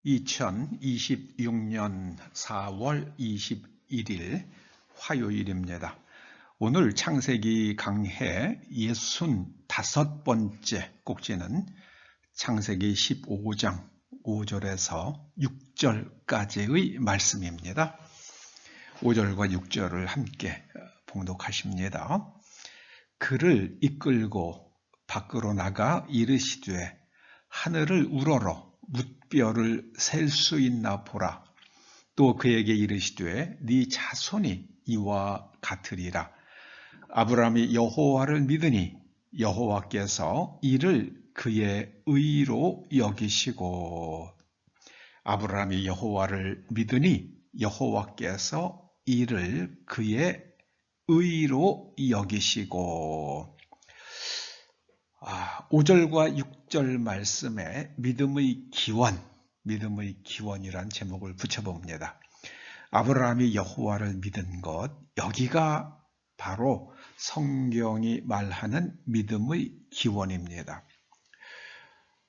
2026년 4월 21일 화요일입니다. 오늘 창세기 강해 65번째 꼭지는 창세기 15장 5절에서 6절까지의 말씀입니다. 5절과 6절을 함께 봉독하십니다. 그를 이끌고 밖으로 나가 이르시되 하늘을 우러러 뭇별을 셀 수 있나 보라. 또 그에게 이르시되 네 자손이 이와 같으리라. 아브라함이 여호와를 믿으니 여호와께서 이를 그의 의로 여기시고. 아브라함이 여호와를 믿으니 여호와께서 이를 그의 의로 여기시고. 5절과 6절 말씀에 믿음의 기원이란 제목을 붙여봅니다. 아브라함이 여호와를 믿은 것, 여기가 바로 성경이 말하는 믿음의 기원입니다.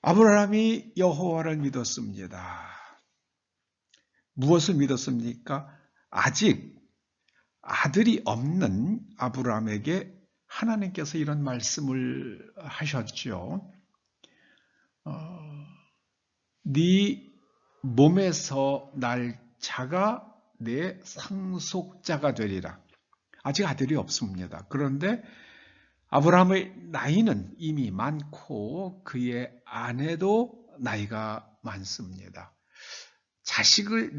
아브라함이 여호와를 믿었습니다. 무엇을 믿었습니까? 아직 아들이 없는 아브라함에게 하나님께서 이런 말씀을 하셨죠. 네 몸에서 날 자가 내 상속자가 되리라. 아직 아들이 없습니다. 그런데 아브라함의 나이는 이미 많고 그의 아내도 나이가 많습니다. 자식을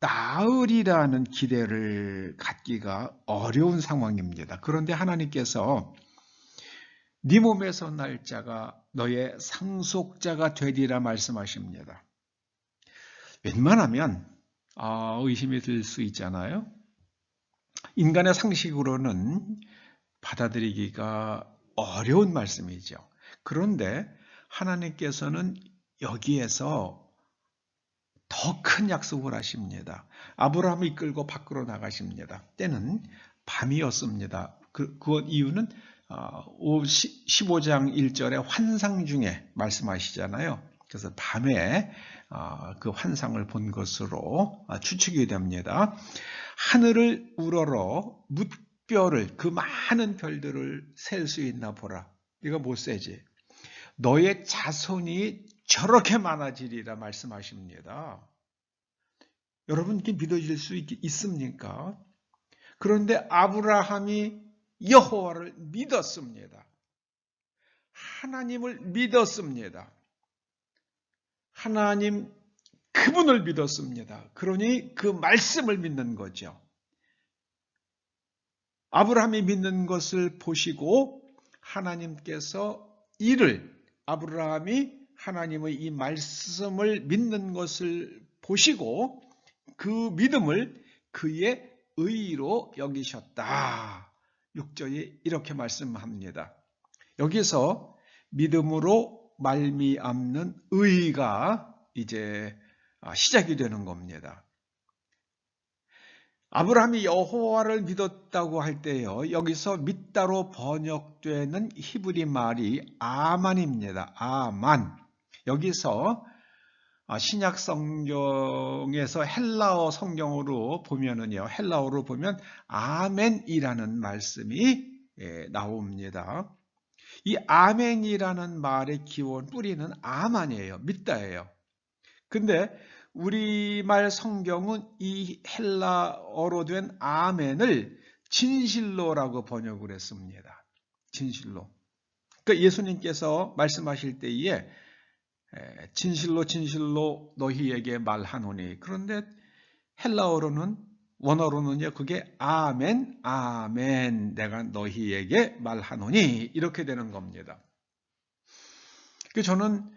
낳으리라는 기대를 갖기가 어려운 상황입니다. 그런데 하나님께서 네 몸에서 날 자가 너의 상속자가 되리라 말씀하십니다. 웬만하면 의심이 들 수 있잖아요. 인간의 상식으로는 받아들이기가 어려운 말씀이죠. 그런데 하나님께서는 여기에서 더 큰 약속을 하십니다. 아브라함을 이끌고 밖으로 나가십니다. 때는 밤이었습니다. 그 이유는 15장 1절에 환상 중에 말씀하시잖아요. 그래서 밤에 그 환상을 본 것으로 추측이 됩니다. 하늘을 우러러 뭇별을, 그 많은 별들을 셀 수 있나 보라. 이거 못 세지. 너의 자손이 저렇게 많아지리라 말씀하십니다. 여러분, 이게 믿어질 수 있습니까? 그런데 아브라함이 여호와를 믿었습니다. 하나님을 믿었습니다. 하나님 그분을 믿었습니다. 그러니 그 말씀을 믿는 거죠. 아브라함이 믿는 것을 보시고 하나님께서 아브라함이 하나님의 이 말씀을 믿는 것을 보시고 그 믿음을 그의 의로 여기셨다. 6절이 이렇게 말씀합니다. 여기서 믿음으로 말미암는 의가 이제 시작이 되는 겁니다. 아브라함이 여호와를 믿었다고 할 때요, 여기서 믿다로 번역되는 히브리 말이 아만입니다. 아만. 여기서 신약 성경에서 헬라어 성경으로 보면은요, 헬라어로 보면 아멘이라는 말씀이 나옵니다. 이 아멘이라는 말의 기원 뿌리는 아만이에요. 믿다예요. 근데 우리말 성경은 이 헬라어로 된 아멘을 진실로라고 번역을 했습니다. 진실로. 그러니까 예수님께서 말씀하실 때에 진실로 진실로 너희에게 말하노니. 그런데 원어로는요, 그게 아멘, 아멘, 내가 너희에게 말하노니, 이렇게 되는 겁니다. 저는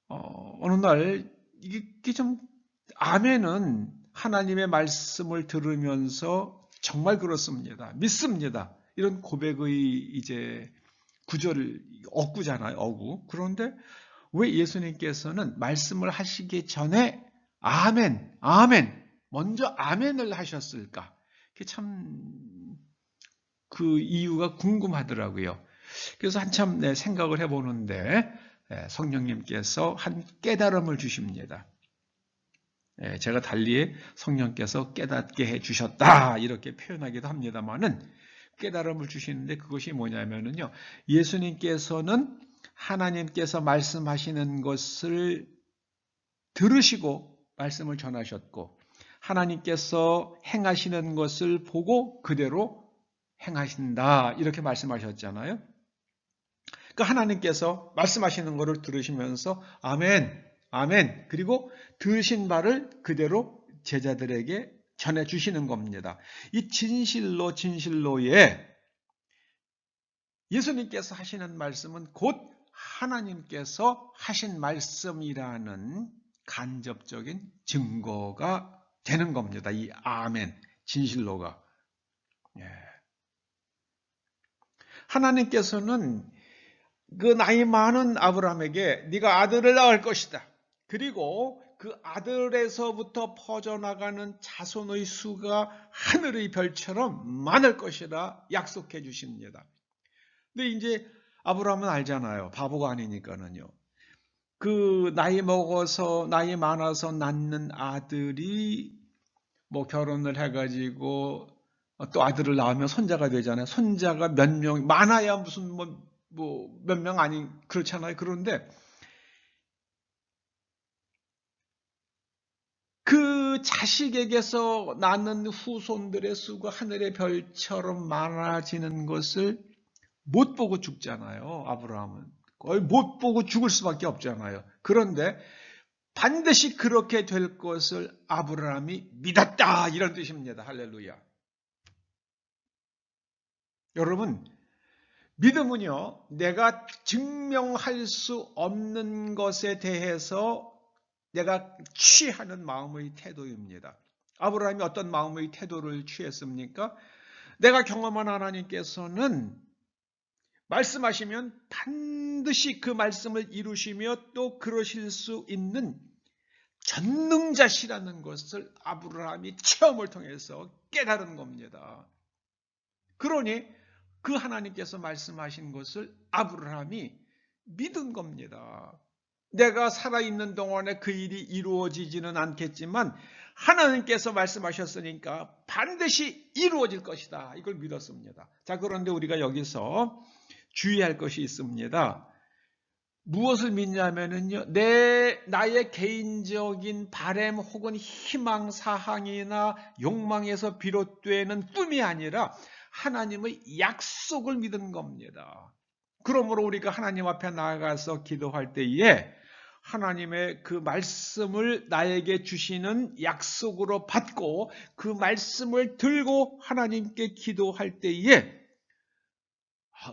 어느 날 이게 좀, 아멘은 하나님의 말씀을 들으면서 정말 그렇습니다. 믿습니다. 이런 고백의 이제 구절을 어구잖아요. 어구. 그런데 왜 예수님께서는 말씀을 하시기 전에 아멘, 아멘, 먼저 아멘을 하셨을까? 그게 참 그 이유가 궁금하더라고요. 그래서 한참 생각을 해보는데 성령님께서 한 깨달음을 주십니다. 제가 달리 성령께서 깨닫게 해주셨다 이렇게 표현하기도 합니다만은 깨달음을 주시는데 그것이 뭐냐면은요, 예수님께서는 하나님께서 말씀하시는 것을 들으시고 말씀을 전하셨고 하나님께서 행하시는 것을 보고 그대로 행하신다 이렇게 말씀하셨잖아요. 그러니까 하나님께서 말씀하시는 것을 들으시면서 아멘, 아멘, 그리고 들으신 바를 그대로 제자들에게 전해주시는 겁니다. 이 진실로의 예수님께서 하시는 말씀은 곧 하나님께서 하신 말씀이라는 간접적인 증거가 되는 겁니다. 이 아멘, 진실로가. 하나님께서는 그 나이 많은 아브라함에게 네가 아들을 낳을 것이다. 그리고 그 아들에서부터 퍼져나가는 자손의 수가 하늘의 별처럼 많을 것이라 약속해 주십니다. 근데 이제 아브라함은 알잖아요. 바보가 아니니까는요. 그 나이 많아서 낳는 아들이 뭐 결혼을 해가지고 또 아들을 낳으면 손자가 되잖아요. 손자가 몇 명, 많아야 무슨 몇 명 아니 그렇잖아요. 그런데 그 자식에게서 낳는 후손들의 수가 하늘의 별처럼 많아지는 것을 못 보고 죽잖아요. 아브라함은 거의 못 보고 죽을 수밖에 없잖아요. 그런데 반드시 그렇게 될 것을 아브라함이 믿었다 이런 뜻입니다. 할렐루야. 여러분, 믿음은요, 내가 증명할 수 없는 것에 대해서 내가 취하는 마음의 태도입니다. 아브라함이 어떤 마음의 태도를 취했습니까? 내가 경험한 하나님께서는 말씀하시면 반드시 그 말씀을 이루시며 또 그러실 수 있는 전능자시라는 것을 아브라함이 체험을 통해서 깨달은 겁니다. 그러니 그 하나님께서 말씀하신 것을 아브라함이 믿은 겁니다. 내가 살아있는 동안에 그 일이 이루어지지는 않겠지만 하나님께서 말씀하셨으니까 반드시 이루어질 것이다. 이걸 믿었습니다. 자, 그런데 우리가 여기서 주의할 것이 있습니다. 무엇을 믿냐면은요, 나의 개인적인 바람 혹은 희망 사항이나 욕망에서 비롯되는 꿈이 아니라 하나님의 약속을 믿은 겁니다. 그러므로 우리가 하나님 앞에 나아가서 기도할 때에 하나님의 그 말씀을 나에게 주시는 약속으로 받고 그 말씀을 들고 하나님께 기도할 때에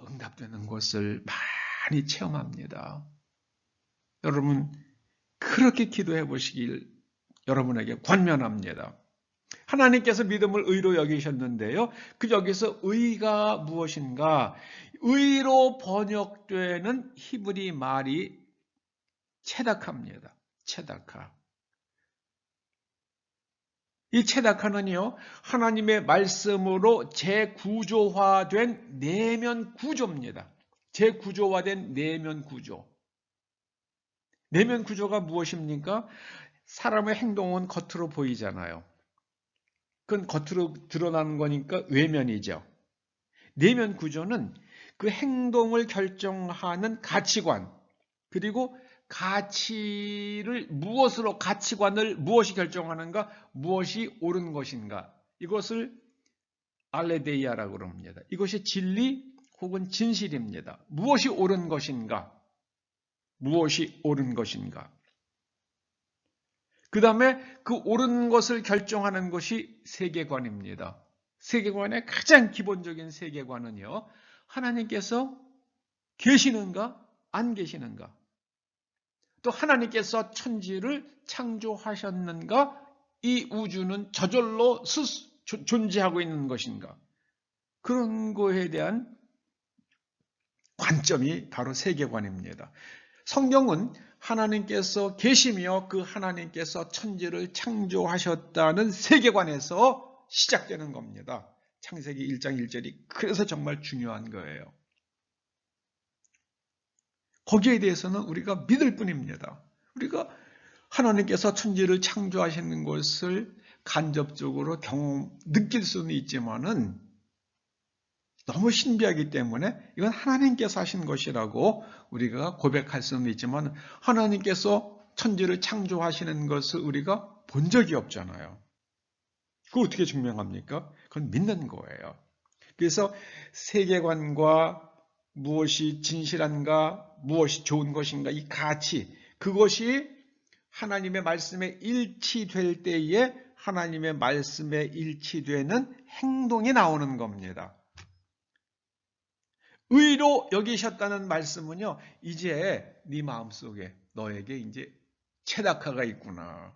응답되는 것을 많이 체험합니다. 여러분 그렇게 기도해 보시길 여러분에게 권면합니다. 하나님께서 믿음을 의로 여기셨는데요. 그 여기서 의가 무엇인가? 의로 번역되는 히브리 말이 체다카입니다. 체다카. 이 체다카는요, 하나님의 말씀으로 재구조화된 내면 구조입니다. 재구조화된 내면 구조. 내면 구조가 무엇입니까? 사람의 행동은 겉으로 보이잖아요. 그건 겉으로 드러나는 거니까 외면이죠. 내면 구조는 그 행동을 결정하는 가치관, 그리고 가치관을 무엇이 결정하는가, 무엇이 옳은 것인가, 이것을 알레데이아라고 합니다. 이것이 진리 혹은 진실입니다. 무엇이 옳은 것인가, 무엇이 옳은 것인가. 그 다음에 그 옳은 것을 결정하는 것이 세계관입니다. 세계관의 가장 기본적인 세계관은요, 하나님께서 계시는가, 안 계시는가, 또 하나님께서 천지를 창조하셨는가, 이 우주는 저절로 존재하고 있는 것인가, 그런 거에 대한 관점이 바로 세계관입니다. 성경은 하나님께서 계시며 그 하나님께서 천지를 창조하셨다는 세계관에서 시작되는 겁니다. 창세기 1장 1절이 그래서 정말 중요한 거예요. 거기에 대해서는 우리가 믿을 뿐입니다. 우리가 하나님께서 천지를 창조하시는 것을 간접적으로 느낄 수는 있지만은 너무 신비하기 때문에 이건 하나님께서 하신 것이라고 우리가 고백할 수는 있지만 하나님께서 천지를 창조하시는 것을 우리가 본 적이 없잖아요. 그걸 어떻게 증명합니까? 그건 믿는 거예요. 그래서 세계관과 무엇이 진실한가, 무엇이 좋은 것인가, 이 가치, 그것이 하나님의 말씀에 일치될 때에 하나님의 말씀에 일치되는 행동이 나오는 겁니다. 의로 여기셨다는 말씀은요, 이제 네 마음속에 너에게 이제 체다카가 있구나.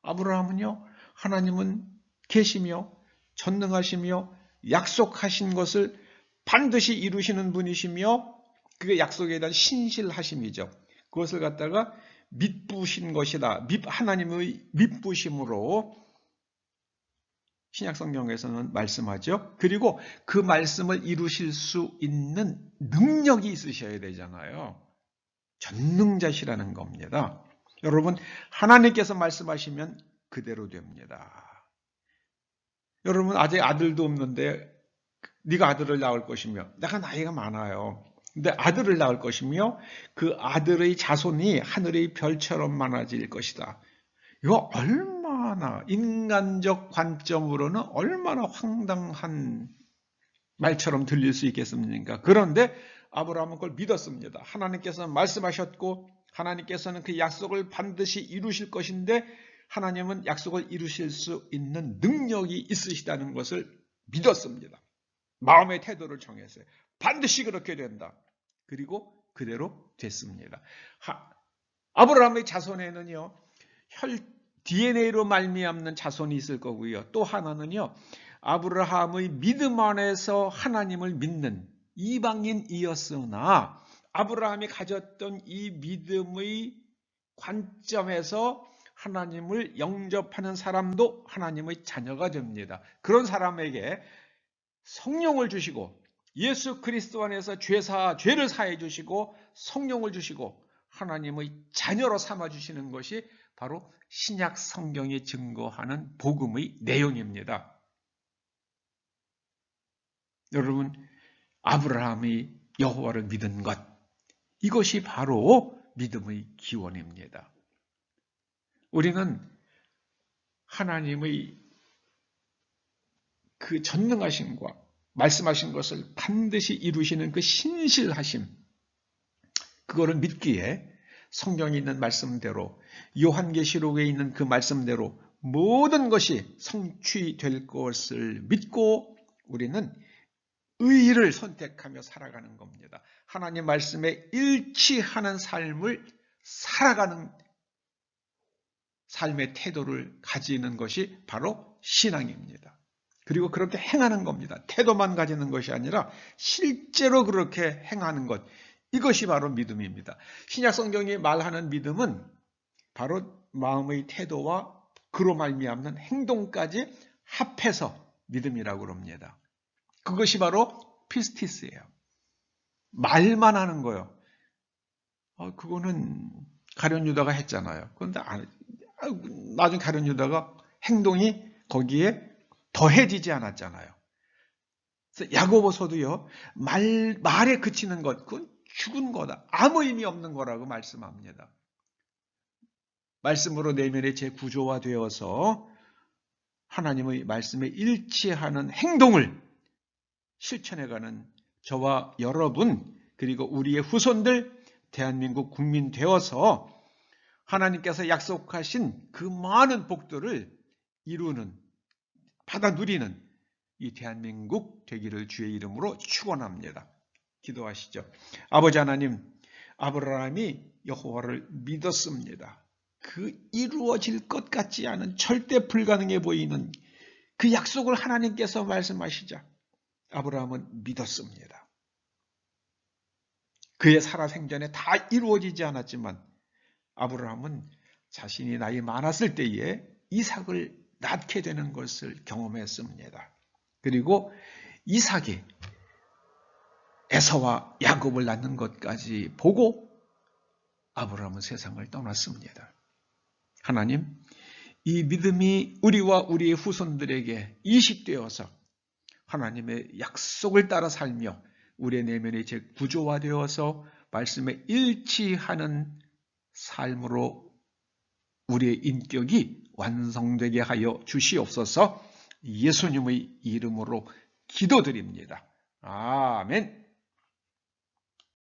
아브라함은요, 하나님은 계시며 전능하시며 약속하신 것을 반드시 이루시는 분이시며 그게 약속에 대한 신실하심이죠. 그것을 갖다가 믿부신 것이다. 하나님의 믿부심으로 신약성경에서는 말씀하죠. 그리고 그 말씀을 이루실 수 있는 능력이 있으셔야 되잖아요. 전능자시라는 겁니다. 여러분, 하나님께서 말씀하시면 그대로 됩니다. 여러분, 아직 아들도 없는데 네가 아들을 낳을 것이며, 내가 나이가 많아요. 근데 아들을 낳을 것이며 그 아들의 자손이 하늘의 별처럼 많아질 것이다. 이거 얼마나 인간적 관점으로는 얼마나 황당한 말처럼 들릴 수 있겠습니까? 그런데 아브라함은 그걸 믿었습니다. 하나님께서는 말씀하셨고 하나님께서는 그 약속을 반드시 이루실 것인데 하나님은 약속을 이루실 수 있는 능력이 있으시다는 것을 믿었습니다. 마음의 태도를 정했어요. 반드시 그렇게 된다. 그리고 그대로 됐습니다. 아브라함의 자손에는요, DNA로 말미암는 자손이 있을 거고요. 또 하나는요, 아브라함의 믿음 안에서 하나님을 믿는 이방인이었으나 아브라함이 가졌던 이 믿음의 관점에서 하나님을 영접하는 사람도 하나님의 자녀가 됩니다. 그런 사람에게 성령을 주시고 예수 그리스도 안에서 죄를 사해 주시고 성령을 주시고 하나님의 자녀로 삼아 주시는 것이 바로 신약 성경이 증거하는 복음의 내용입니다. 여러분, 아브라함이 여호와를 믿은 것, 이것이 바로 믿음의 기원입니다. 우리는 하나님의 그 전능하심과 말씀하신 것을 반드시 이루시는 그 신실하심, 그거를 믿기에 성경에 있는 말씀대로, 요한계시록에 있는 그 말씀대로 모든 것이 성취될 것을 믿고 우리는 의를 선택하며 살아가는 겁니다. 하나님 말씀에 일치하는 삶을 살아가는 삶의 태도를 가지는 것이 바로 신앙입니다. 그리고 그렇게 행하는 겁니다. 태도만 가지는 것이 아니라 실제로 그렇게 행하는 것, 이것이 바로 믿음입니다. 신약성경이 말하는 믿음은 바로 마음의 태도와 그로 말미암는 행동까지 합해서 믿음이라고 그럽니다. 그것이 바로 피스티스예요. 말만 하는 거예요. 그거는 가룟 유다가 했잖아요. 그런데 나중에 가룟 유다가 행동이 거기에 더해지지 않았잖아요. 그래서 야고보서도요, 말에 그치는 것, 그건 죽은 거다. 아무 의미 없는 거라고 말씀합니다. 말씀으로 내면의 제 구조화되어서 하나님의 말씀에 일치하는 행동을 실천해가는 저와 여러분, 그리고 우리의 후손들, 대한민국 국민 되어서 하나님께서 약속하신 그 많은 복들을 이루는, 받아 누리는 이 대한민국 되기를 주의 이름으로 축원합니다. 기도하시죠. 아버지 하나님, 아브라함이 여호와를 믿었습니다. 그 이루어질 것 같지 않은, 절대 불가능해 보이는 그 약속을 하나님께서 말씀하시자 아브라함은 믿었습니다. 그의 살아생전에 다 이루어지지 않았지만 아브라함은 자신이 나이 많았을 때에 이삭을 낳게 되는 것을 경험했습니다. 그리고 이삭이 에서와 야곱을 낳는 것까지 보고 아브라함은 세상을 떠났습니다. 하나님, 이 믿음이 우리와 우리의 후손들에게 이식되어서 하나님의 약속을 따라 살며 우리의 내면의 구조화되어서 말씀에 일치하는 삶으로 우리의 인격이 완성되게 하여 주시옵소서. 예수님의 이름으로 기도드립니다. 아멘.